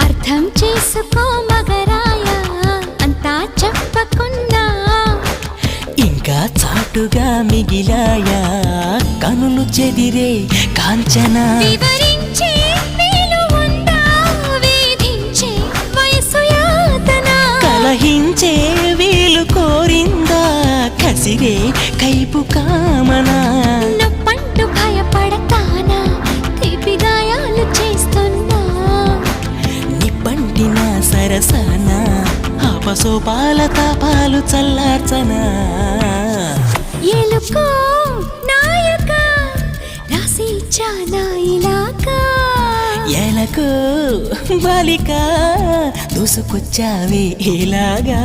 అర్థం చేసుకో మగరాయ అంతా చెప్పకున్నా ఇంకా చాటుగా మిగిలాయా కనులు చెదిరే కాంచన వివరించే వీలు ఉందా వేధించే వయసు యాతన కలహించే వీలు కోరిందా కసిరే కైపు కామనా నొప్పంటూ భయపడతానా తీపి గాయాలు చేస్తున్నా నిప్పంటిన సరసన ఆపసోపాల తాపాలు చల్లార్చనా ఎలుకో నాయక రాసి ఇచ్చానా ఇలాగా ఎలకు బాలిక దూసుకొచ్చావే ఇలాగా